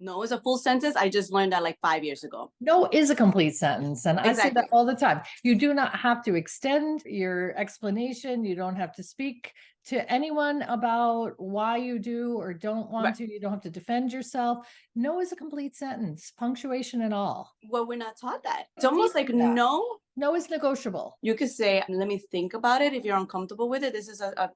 No is a full sentence. I just learned that like 5 years ago. No is a complete sentence. And I say that Exactly. all the time. You do not have to extend your explanation. You don't have to speak to anyone about why you do or don't Right. want to. You don't have to defend yourself. No is a complete sentence, punctuation and all. Well, we're not taught that. It's We don't teach almost like you that. no. No is negotiable. You could say, let me think about it if you're uncomfortable with it. This is a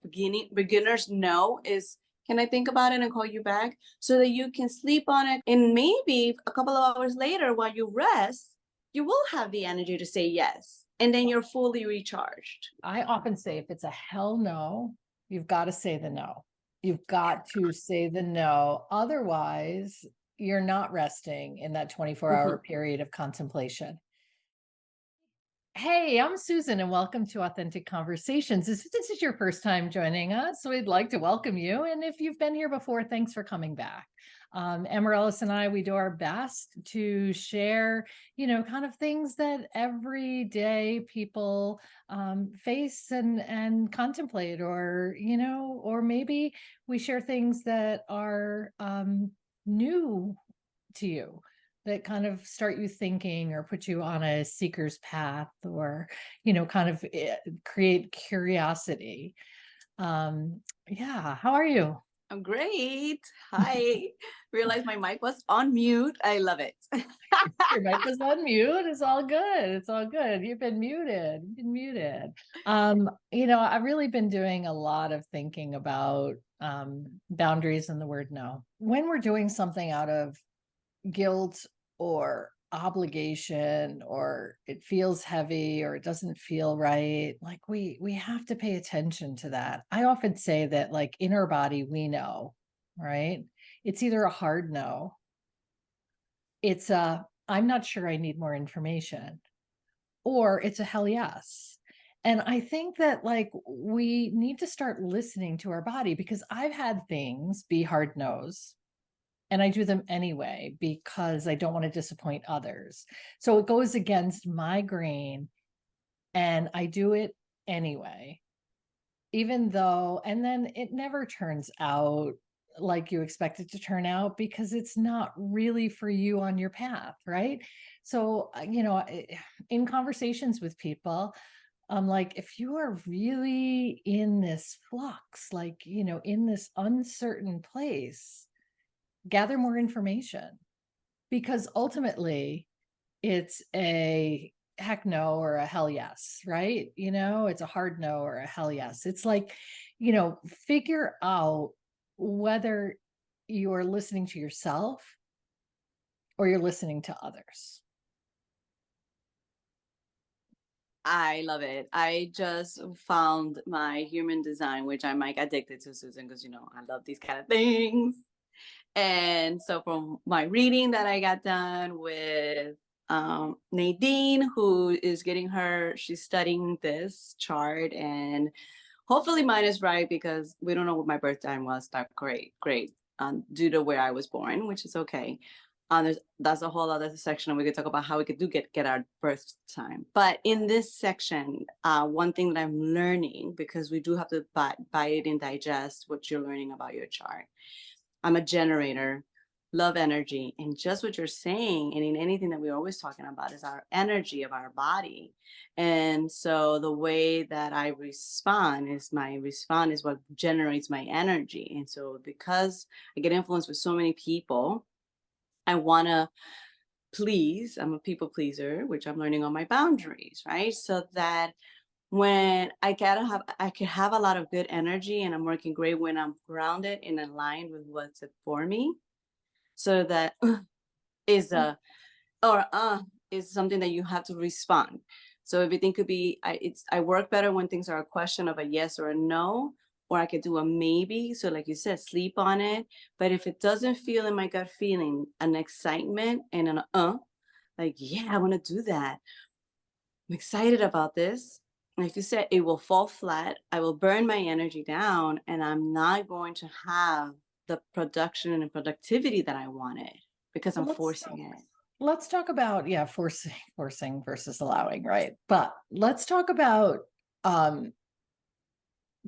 beginner's no is, can I think about it and call you back so that you can sleep on it? And maybe a couple of hours later, while you rest, you will have the energy to say yes. And then you're fully recharged. I often say if it's a hell no, you've got to say the no. You've got to say the no. Otherwise, you're not resting in that 24-hour Mhm. period of contemplation. Hey, I'm Susan, and welcome to Authentic Conversations. If this is your first time joining us, we'd like to welcome you. And if you've been here before, thanks for coming back. Amaryllis and I, we do our best to share, kind of things that everyday people face and contemplate, or maybe we share things that are new to you, that kind of start you thinking or put you on a seeker's path, or kind of create curiosity. Yeah, how are you? I'm great. Hi. Realized my mic was on mute. I love it. Your mic was on mute. It's all good. It's all good. You've been muted. I've really been doing a lot of thinking about boundaries and the word no. When we're doing something out of guilt or obligation, or it feels heavy, or it doesn't feel right, like we have to pay attention to that. I often say that, like, in our body we know, right? It's either a hard no, it's a I'm not sure, I need more information, or it's a hell yes. And I think that, like, we need to start listening to our body, because I've had things be hard no's, and I do them anyway because I don't want to disappoint others. So it goes against my grain, and I do it anyway, even though, and then it never turns out like you expect it to turn out, because it's not really for you on your path, right? So, in conversations with people, I'm like, if you are really in this flux, like, in this uncertain place, gather more information, because ultimately it's a heck no or a hell yes, right? It's a hard no or a hell yes. It's like, figure out whether you're listening to yourself or you're listening to others. I love it. I just found my human design, which I'm like addicted to, Susan, because I love these kind of things. And so from my reading that I got done with Nadine, who is she's studying this chart, and hopefully mine is right because we don't know what my birth time was. That great, due to where I was born, which is okay. That's a whole other section, and we could talk about how we could get our birth time. But in this section, one thing that I'm learning, because we do have to buy it and digest what you're learning about your chart. I'm a generator, love energy. And just what you're saying, and in anything that we're always talking about, is our energy of our body. And so the way that I respond is what generates my energy. And so because I get influenced with so many people, I want to please. I'm a people pleaser, which I'm learning on my boundaries, right? So that when I can have a lot of good energy and I'm working great when I'm grounded and aligned with what's it for me. So that is a or is something that you have to respond. So everything could be I work better when things are a question of a yes or a no, or I could do a maybe. So like you said, sleep on it. But if it doesn't feel in my gut feeling an excitement and an like, yeah, I want to do that. I'm excited about this. Like you said, it will fall flat. I will burn my energy down, and I'm not going to have the production and productivity that I wanted because I'm Well, forcing it. let's talk about, yeah, forcing versus allowing, right? But let's talk about um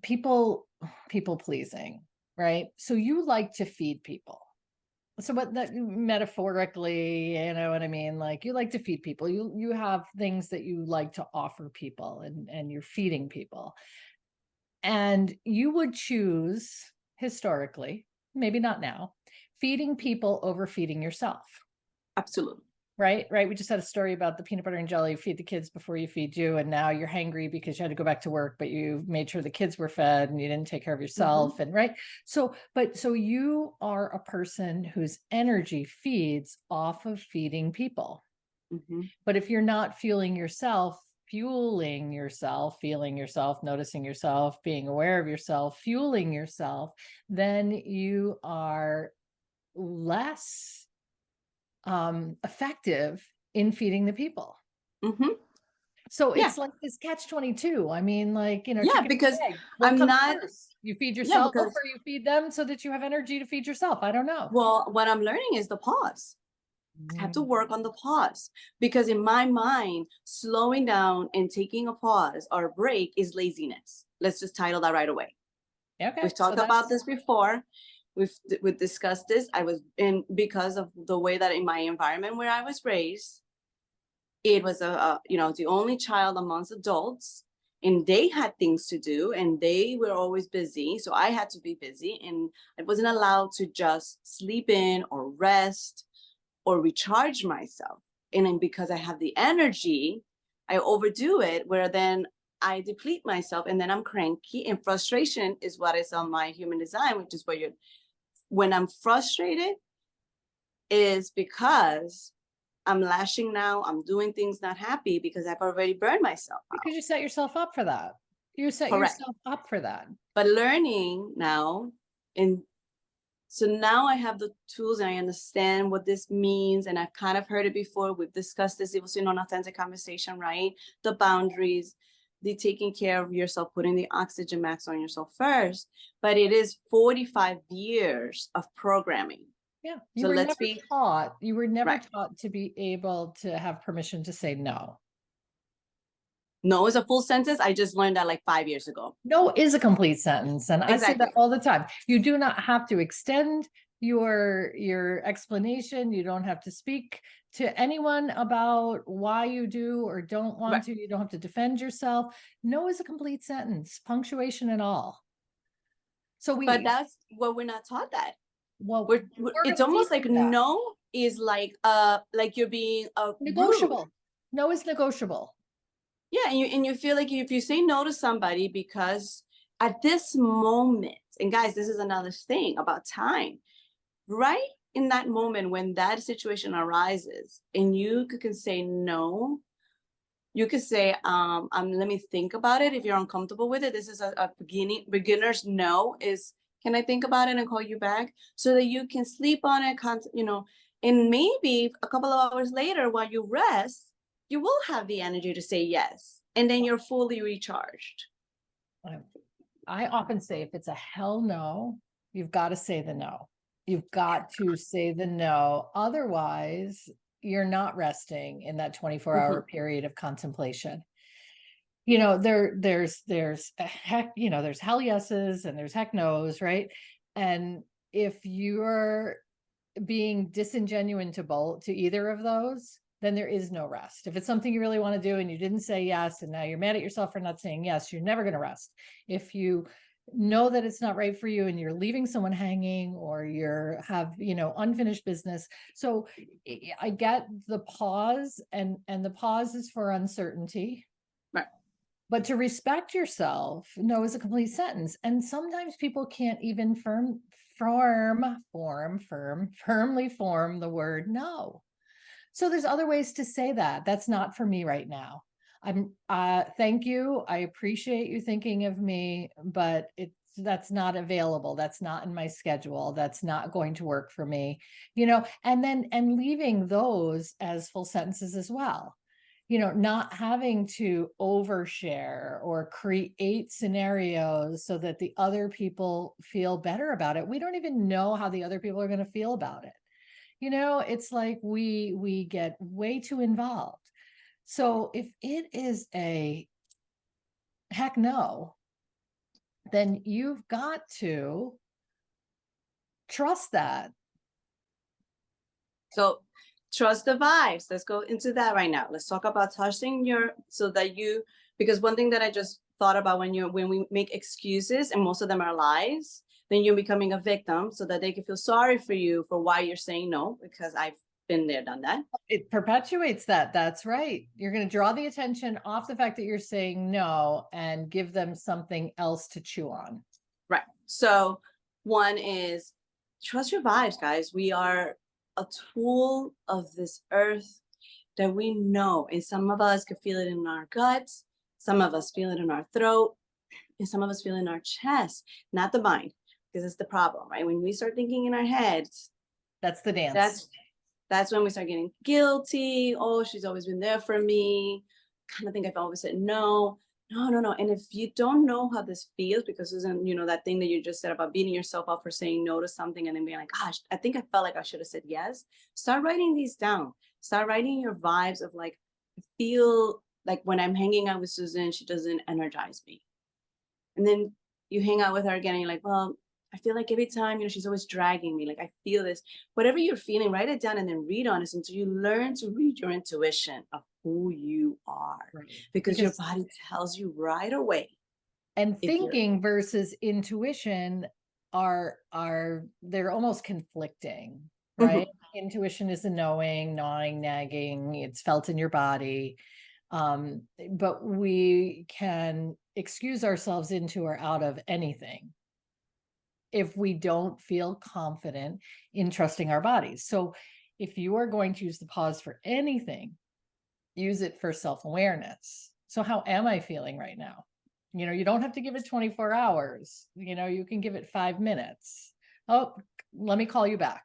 people people pleasing, right? So you like to feed people, So what that metaphorically, you know what I mean? Like you like to feed people. You have things that you like to offer people and you're feeding people. And you would choose historically, maybe not now, feeding people over feeding yourself. Absolutely. Right. We just had a story about the peanut butter and jelly, feed the kids before you feed you. And now you're hangry because you had to go back to work, but you made sure the kids were fed and you didn't take care of yourself. And right. So you are a person whose energy feeds off of feeding people. Mm-hmm. But if you're not fueling yourself, feeling yourself, noticing yourself, being aware of yourself, fueling yourself, then you are less effective in feeding the people. Mm-hmm. So Yeah. it's like this catch 22. I mean, like, you know, Yeah, chicken because and egg. What I'm comes not, first? You feed yeah, yourself or because, you feed them so that you have energy to feed yourself? I don't know. well, what I'm learning is the pause. I have to work on the pause because in my mind, slowing down and taking a pause or a break is laziness. Let's just title that right away. Okay. We've So talked about that's this before. We've discussed this. I was in because of the way that in my environment where I was raised, it was the only child amongst adults, and they had things to do and they were always busy, so I had to be busy and I wasn't allowed to just sleep in or rest or recharge myself. And then because I have the energy, I overdo it, where then I deplete myself and then I'm cranky. And frustration is what is on my human design, which is where you're, when I'm frustrated, is because I'm lashing now, I'm doing things not happy because I've already burned myself because out. you set yourself up for that. You set Correct. yourself up for that. But learning now, and so now I have the tools and I understand what this means. And I've kind of heard it before. We've discussed this. It was in an authentic conversation, right? The boundaries, the taking care of yourself, putting the oxygen max on yourself first. But it is 45 years of programming. Yeah. So let's be You were never right. taught to be able to have permission to say no. No is a full sentence. I just learned that like 5 years ago. No is a complete sentence. And I say that Exactly. all the time. You do not have to extend your explanation. You don't have to speak to anyone about why you do or don't want Right. to. You don't have to defend yourself. No is a complete sentence, punctuation and all. So But that's what we're not taught that. well, we're It's going to teach almost like you that. no is like you're being rude. Negotiable. No is negotiable. Yeah, and you feel like if you say no to somebody because at this moment, and guys, this is another thing about time, right? In that moment when that situation arises and you can say no, you could say, let me think about it. If you're uncomfortable with it, this is a beginner's no is, can I think about it and call you back so that you can sleep on it, and maybe a couple of hours later while you rest, you will have the energy to say yes. And then you're fully recharged. I often say if it's a hell no, you've got to say the no. You've got to say the no. Otherwise, you're not resting in that 24-hour period of contemplation. You know, there's a heck, you know, there's hell yeses and there's heck no's, right? And if you're being disingenuine to either of those, then there is no rest. If it's something you really want to do and you didn't say yes, and now you're mad at yourself for not saying yes, you're never going to rest. If you know that it's not right for you and you're leaving someone hanging or you're have, you know, unfinished business. So I get the pause, and the pause is for uncertainty. Right. But to respect yourself, no is a complete sentence. And sometimes people can't even firmly form the word no. So there's other ways to say that. That's not for me right now. Thank you. I appreciate you thinking of me, but that's not available. That's not in my schedule. That's not going to work for me, you know, and leaving those as full sentences as well. You know, not having to overshare or create scenarios so that the other people feel better about it. We don't even know how the other people are going to feel about it. You know, it's like we get way too involved. So if it is a heck no, then you've got to trust that So trust the vibes. Let's go into that right now. Let's talk about trusting your so that you because one thing that I just thought about when we make excuses and most of them are lies, then you're becoming a victim so that they can feel sorry for you for why you're saying no, because I've been there, done that. It perpetuates that. That's right. You're going to draw the attention off the fact that you're saying no and give them something else to chew on. Right. So one is trust your vibes, guys. We are a tool of this earth that we know. And some of us can feel it in our guts, some of us feel it in our throat, and some of us feel it in our chest, not the mind, because it's the problem, right? When we start thinking in our heads, That's the dance. that's when we start getting guilty. Oh, she's always been there for me. Kind of think I've always said no. No. And if you don't know how this feels, because isn't that thing that you just said about beating yourself up for saying no to something and then being like, gosh, I think I felt like I should have said yes. Start writing these down. Start writing your vibes of like, I feel like when I'm hanging out with Susan, she doesn't energize me. And then you hang out with her again and you're like, well, I feel like every time, she's always dragging me. Like I feel this, whatever you're feeling, write it down and then read on it until you learn to read your intuition of who you are. Right. Because your body tells you right away. And thinking versus intuition are they're almost conflicting, right? Intuition is a knowing, gnawing, nagging, it's felt in your body. But we can excuse ourselves into or out of anything if we don't feel confident in trusting our bodies. So if you are going to use the pause for anything, use it for self-awareness. So how am I feeling right now? You don't have to give it 24 hours. You can give it 5 minutes. Oh, let me call you back.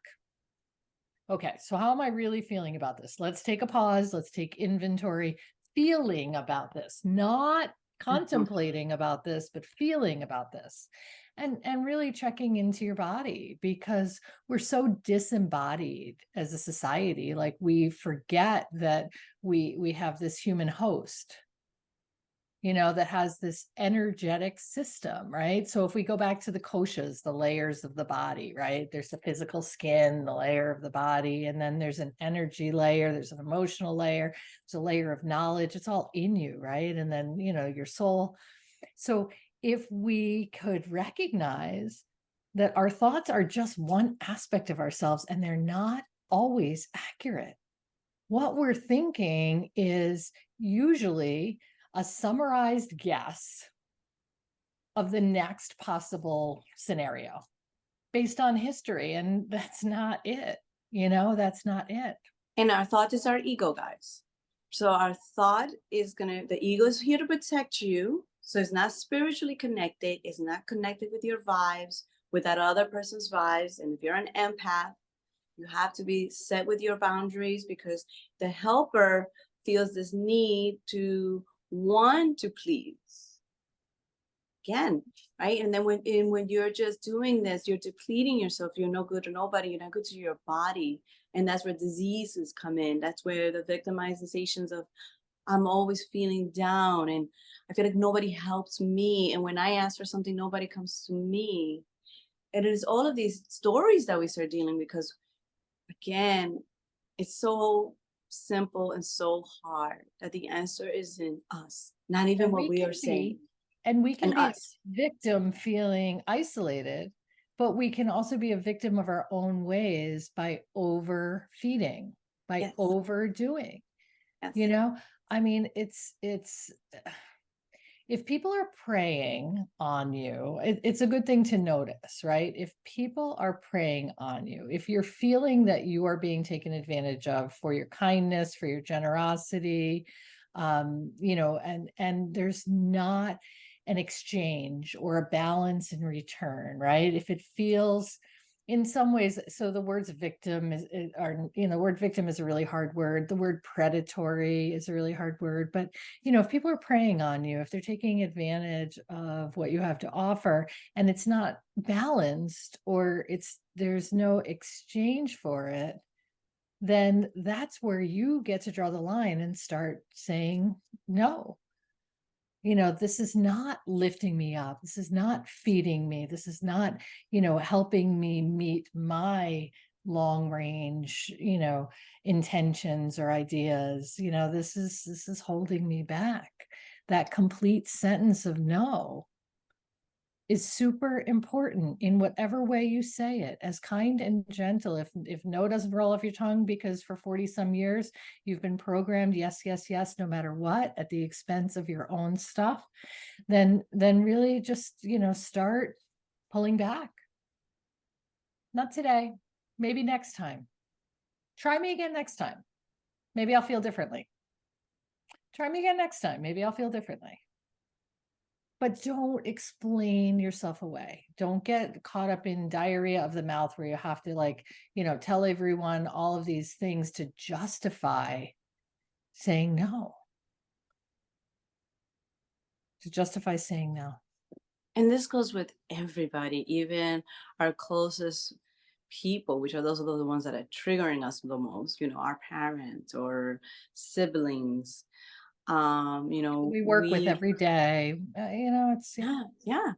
Okay, so how am I really feeling about this? Let's take a pause. Let's take inventory. Feeling about this, not contemplating about this, but feeling about this. And really checking into your body, because we're so disembodied as a society. Like we forget that we have this human host, that has this energetic system, right? So if we go back to the koshas, the layers of the body, right? There's the physical skin, the layer of the body, and then there's an energy layer, there's an emotional layer, there's a layer of knowledge. It's all in you, right? And then, your soul. So if we could recognize that our thoughts are just one aspect of ourselves and they're not always accurate. What we're thinking is usually a summarized guess of the next possible scenario based on history. And that's not it. That's not it. And our thought is our ego, guys. So our thought is the ego is here to protect you. So it's not spiritually connected. It's not connected with your vibes, with that other person's vibes. And if you're an empath, you have to be set with your boundaries, because the helper feels this need to want to please. Again, right? And then when you're just doing this, you're depleting yourself. You're no good to nobody. You're not good to your body. And that's where diseases come in. That's where the victimizations of I'm always feeling down and I feel like nobody helps me. And when I ask for something, nobody comes to me. And it is all of these stories that we start dealing with, because again, it's so simple and so hard that the answer is in us, not even what we are saying. And we can be us. victim feeling isolated, but we can also be a victim of our own ways by overfeeding, by overdoing. Yes. I mean, it's if people are preying on you, it's a good thing to notice, right? If people are preying on you, if you're feeling that you are being taken advantage of for your kindness, for your generosity, and there's not an exchange or a balance in return, right? If it feels in some ways, so the words victim the word victim is a really hard word. The word predatory is a really hard word. But, if people are preying on you, if they're taking advantage of what you have to offer and it's not balanced, or there's no exchange for it, then that's where you get to draw the line and start saying no. This is not lifting me up. This is not feeding me. This is not, helping me meet my long range, intentions or ideas. This is holding me back. That complete sentence of no is super important in whatever way you say it, as kind and gentle. If no doesn't roll off your tongue because for 40 some years you've been programmed yes, yes, yes, no matter what, at the expense of your own stuff, then really just, start pulling back. Not today, maybe next time. Try me again next time. Maybe I'll feel differently. Try me again next time. Maybe I'll feel differently. But don't explain yourself away. Don't get caught up in diarrhea of the mouth where you have to tell everyone all of these things to justify saying no. To justify saying no. And this goes with everybody, even our closest people, which are those the ones that are triggering us the most, our parents or siblings. We work with every day. It's yeah.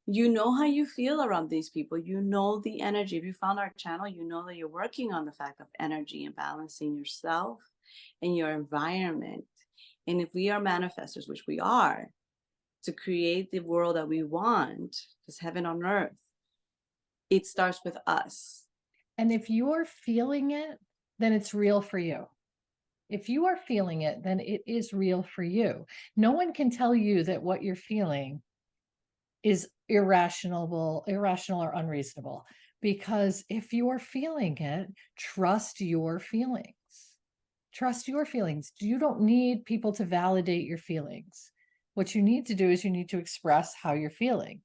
You know how you feel around these people. You know the energy. If you found our channel, you know that you're working on the fact of energy and balancing yourself and your environment. And if we are manifestors, which we are, to create the world that we want, this heaven on earth, it starts with us. And if you're feeling it, then it's real for you. If you are feeling it, then it is real for you. No one can tell you that what you're feeling is irrational or unreasonable, because if you're feeling it, trust your feelings. Trust your feelings. You don't need people to validate your feelings. What you need to do is you need to express how you're feeling.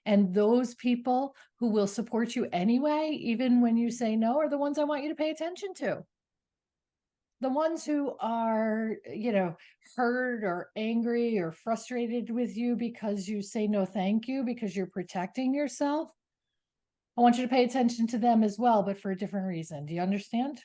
And those people who will support you anyway, even when you say no, are the ones I want you to pay attention to. The ones who are, hurt or angry or frustrated with you because you say no thank you, because you're protecting yourself, I want you to pay attention to them as well, but for a different reason. Do you understand?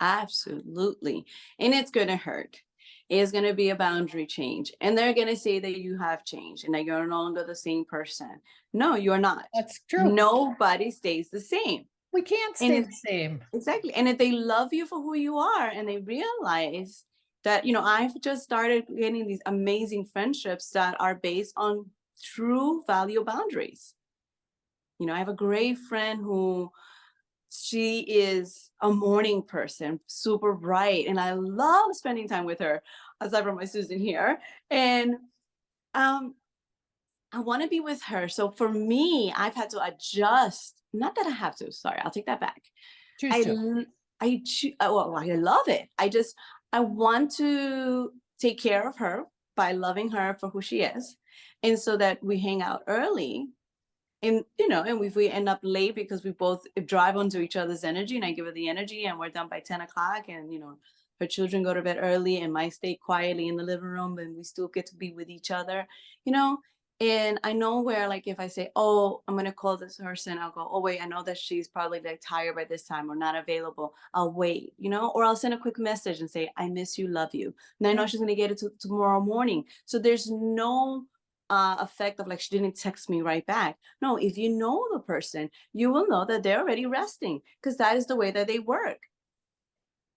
Absolutely. And it's going to hurt. It's going to be a boundary change. And they're going to say that you have changed and that you're no longer the same person. No, you're not. That's true. Nobody stays the same. We can't stay the same. Exactly. And if they love you for who you are and they realize that, I've just started getting these amazing friendships that are based on true value boundaries. I have a great friend who she is a morning person, super bright, and I love spending time with her, aside from my Susan here. And I want to be with her. So for me, I've had to adjust. Not that I have to. Sorry, I'll take that back. Choose to. Well, I love it. I want to take care of her by loving her for who she is, and so that we hang out early. And and if we end up late because we both drive onto each other's energy, and I give her the energy, and we're done by 10 o'clock, and her children go to bed early, and might stay quietly in the living room, and we still get to be with each other, you know. And I know where, like, if I say, oh, I'm gonna call this person, I'll go, oh wait, I know that she's probably like tired by this time or not available. I'll wait, or I'll send a quick message and say, I miss you, love you. And I know she's gonna get it tomorrow morning. So there's no effect of like she didn't text me right back. No, if you know the person, you will know that they're already resting, because that is the way that they work.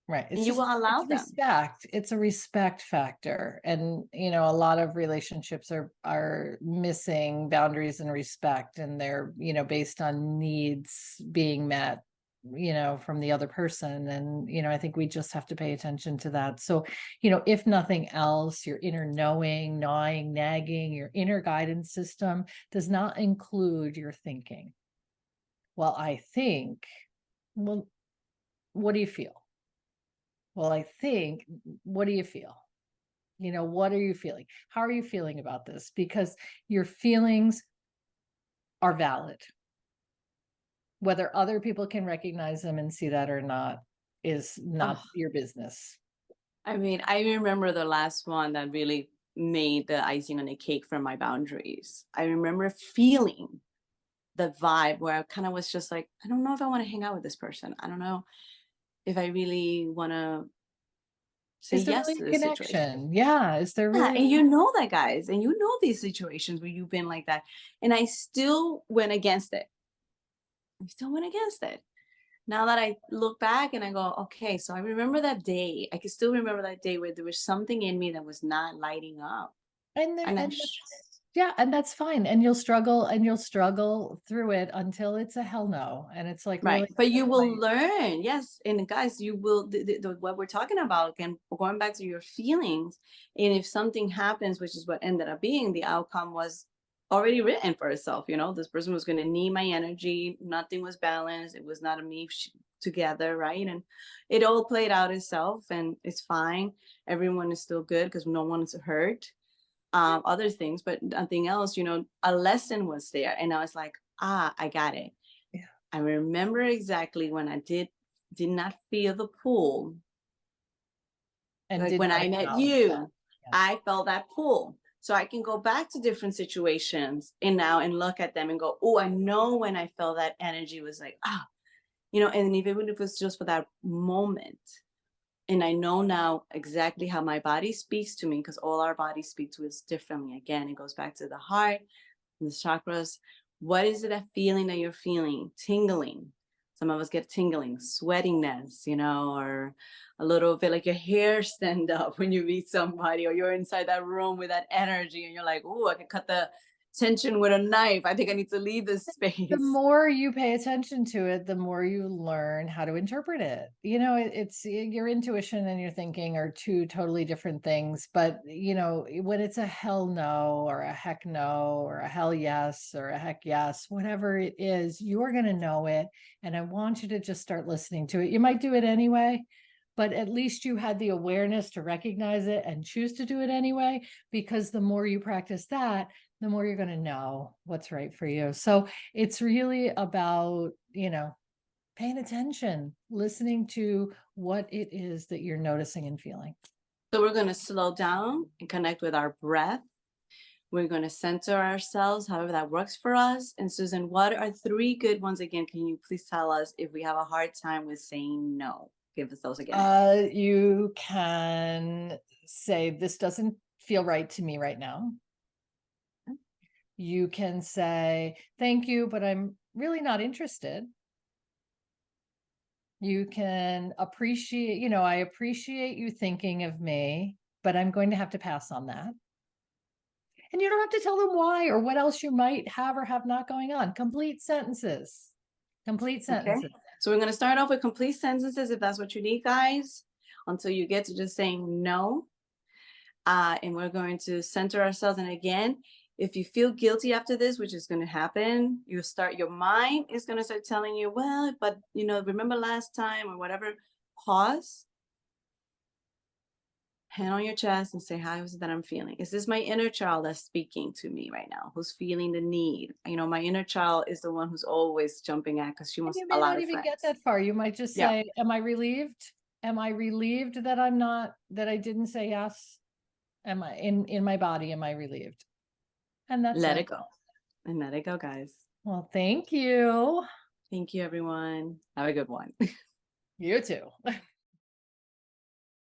Right. And you will allow them. Respect. It's a respect factor. And, a lot of relationships are missing boundaries and respect, and they're, based on needs being met, from the other person. And, I think we just have to pay attention to that. So, if nothing else, your inner knowing, gnawing, nagging, your inner guidance system does not include your thinking. Well, I think, well, what do you feel? Well, I think, what do you feel? What are you feeling? How are you feeling about this? Because your feelings are valid. Whether other people can recognize them and see that or not is not your business. I mean, I remember the last one that really made the icing on the cake for my boundaries. I remember feeling the vibe where I kind of was just like, I don't know if I want to hang out with this person. I don't know if I really want to say yes to this situation. Yeah. Is there really? And you know that, guys, and you know these situations where you've been like that. And I still went against it. I still went against it. Now that I look back and I go, okay, so I remember that day. I can still remember that day where there was something in me that was not lighting up. And there, And and that's, yeah, and that's fine. And you'll struggle through it until it's a hell no. And it's like, really, right. But you am will I- learn. Yes. And guys, you will, what we're talking about, again, going back to your feelings. And if something happens, which is what ended up being, the outcome was already written for itself. You know, this person was going to need my energy. Nothing was balanced. It was not a me together. Right. And it all played out itself, and it's fine. Everyone is still good because no one is hurt. Other things, but nothing else, you know, a lesson was there. And I was like, I got it. yeah, I remember exactly when I did not feel the pull. and Like did when not I met acknowledge you, that. Yeah. I felt that pull. So I can go back to different situations and now and look at them and go, oh, I know when I felt that energy was like, you know, and even if it's just for that moment. And I know now exactly how my body speaks to me, because all our bodies speak to us differently. Again, it goes back to the heart, the chakras. What is it, that feeling that you're feeling? Tingling. Some of us get tingling, sweatiness, you know, or a little bit like your hair stand up when you meet somebody, or you're inside that room with that energy and you're like, oh, I can cut the tension with a knife. I think I need to leave this The space. more you pay attention to it, the more you learn how to interpret it. You know, it's your intuition and your thinking are two totally different things. But, you know, when it's a hell no, or a heck no, or a hell yes, or a heck yes, whatever it is, you're going to know it. And I want you to just start listening to it. You might do it anyway, but at least you had the awareness to recognize it and choose to do it anyway, because the more you practice that, the more you're going to know what's right for you. So it's really about, you know, paying attention, listening to what it is that you're noticing and feeling. So we're going to slow down and connect with our breath. We're going to center ourselves, however that works for us. And Susan, what are three good ones again? Can you please tell us if we have a hard time with saying no? Give us those again. You can say, this doesn't feel right to me right now. You can say, thank you, but I'm really not interested. You can appreciate, you know, I appreciate you thinking of me, but I'm going to have to pass on that. And you don't have to tell them why or what else you might have or have not going on. Complete sentences. Complete Okay. sentences. So we're going to start off with complete sentences if that's what you need, guys, until you get to just saying no. And we're going to center ourselves. And again, if you feel guilty after this, which is going to happen, your mind is going to start telling you, well, but you know, remember last time or whatever. Pause, hand on your chest, and say, how is it that I'm feeling? Is this my inner child that's speaking to me right now? Who's feeling the need? You know, my inner child is the one who's always jumping at, because she And wants you a may lot not of even get friends. that far. You might just Yeah. say, am I relieved? Am I relieved that I'm not, that I didn't say yes? Am I in my body? Am I relieved? And that's Let it. it go. And let it go, guys. Well, thank you. Thank you, everyone. Have a good one. You too.